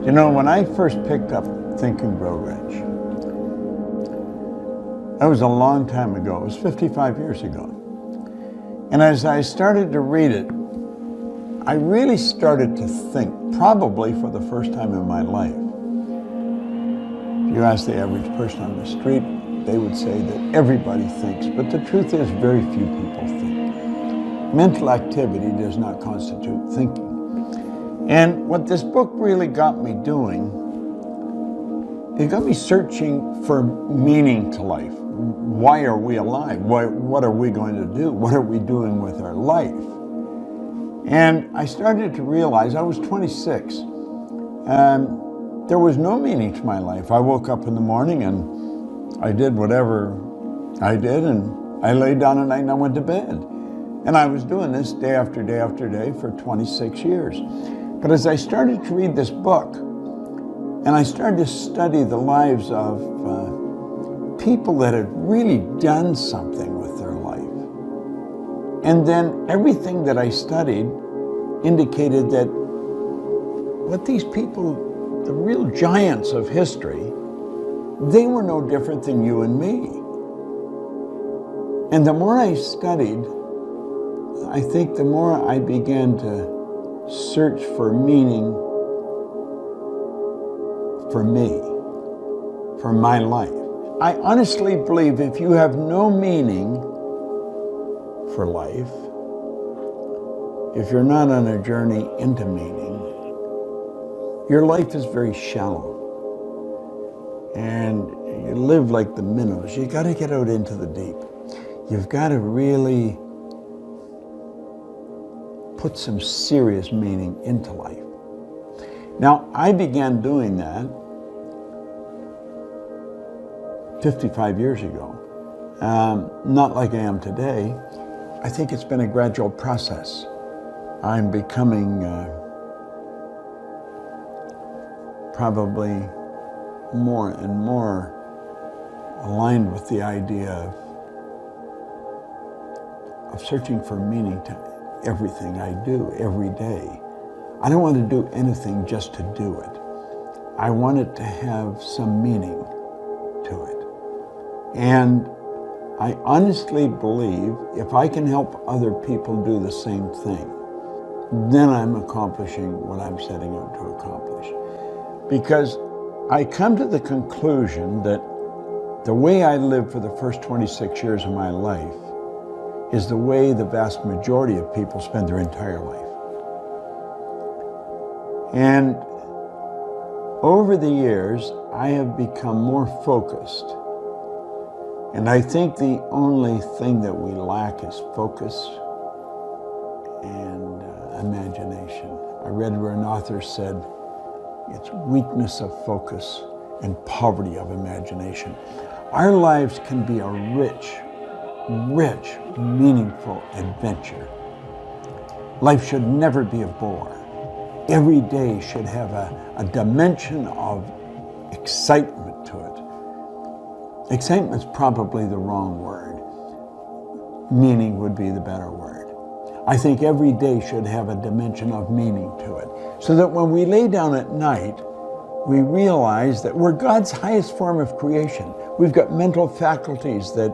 You know, when I first picked up Think and Grow Rich, that was a long time ago. It was 55 years ago. And as I started to read it, I really started to think, probably for the first time in my life. If you ask the average person on the street, they would say that everybody thinks, but the truth is very few people think. Mental activity does not constitute thinking. And what this book really got me doing, it got me searching for meaning to life. Why are we alive? What are we going to do? What are we doing with our life? And I started to realize, I was 26, and there was no meaning to my life. I woke up in the morning and I did whatever I did, and I laid down at night and I went to bed. And I was doing this day after day after day for 26 years. But as I started to read this book, and I started to study the lives of people that had really done something with their life, and then everything that I studied indicated that what these people, the real giants of history, they were no different than you and me. And the more I studied, I think the more I began to search for meaning for me, for my life. I honestly believe if you have no meaning for life, if you're not on a journey into meaning, your life is very shallow. And you live like the minnows. You got to get out into the deep. You've got to really put some serious meaning into life. Now, I began doing that 55 years ago. Not like I am today. I think it's been a gradual process. I'm becoming probably more and more aligned with the idea of searching for meaning to everything I do every day. I don't want to do anything just to do it. I want it to have some meaning to it. And I honestly believe if I can help other people do the same thing, then I'm accomplishing what I'm setting out to accomplish. Because I come to the conclusion that the way I lived for the first 26 years of my life is the way the vast majority of people spend their entire life. And over the years, I have become more focused. And I think the only thing that we lack is focus and imagination. I read where an author said, it's weakness of focus and poverty of imagination. Our lives can be a rich, meaningful adventure. Life should never be a bore. Every day should have a dimension of excitement to it. Excitement's probably the wrong word. Meaning would be the better word. I think every day should have a dimension of meaning to it, so that when we lay down at night, we realize that we're God's highest form of creation. We've got mental faculties that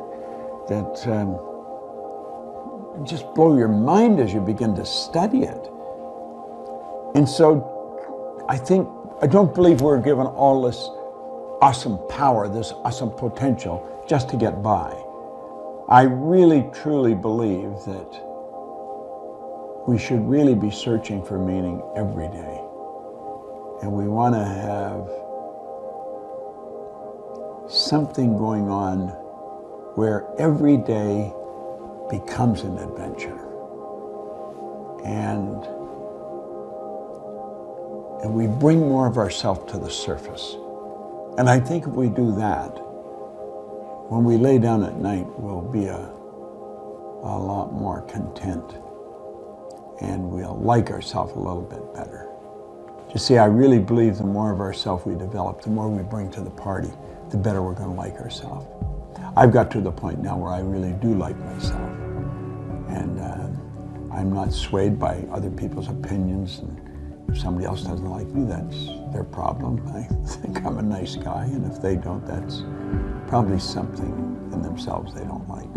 just blow your mind as you begin to study it. And so I don't believe we're given all this awesome power, this awesome potential just to get by. I really, truly believe that we should really be searching for meaning every day. And we want to have something going on where every day becomes an adventure. And we bring more of ourselves to the surface. And I think if we do that, when we lay down at night, we'll be a lot more content. And we'll like ourselves a little bit better. You see, I really believe the more of ourselves we develop, the more we bring to the party, the better we're going to like ourselves. I've got to the point now where I really do like myself. And I'm not swayed by other people's opinions and If somebody else doesn't like me, that's their problem. I think I'm a nice guy, and if they don't, that's probably something in themselves they don't like.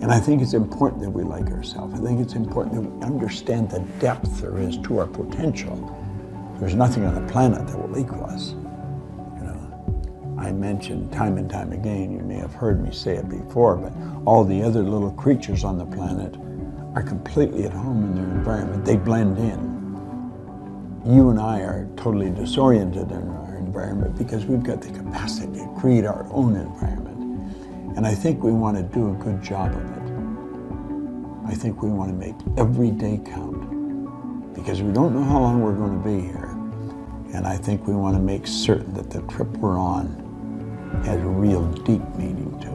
And I think it's important that we like ourselves. I think it's important that we understand the depth there is to our potential. There's nothing on the planet that will equal us. You know, I mentioned time and time again, you may have heard me say it before, but all the other little creatures on the planet are completely at home in their environment. They blend in. You and I are totally disoriented in our environment because we've got the capacity to create our own environment. And I think we want to do a good job of it. I think we want to make every day count because we don't know how long we're going to be here. And I think we want to make certain that the trip we're on has a real deep meaning to it.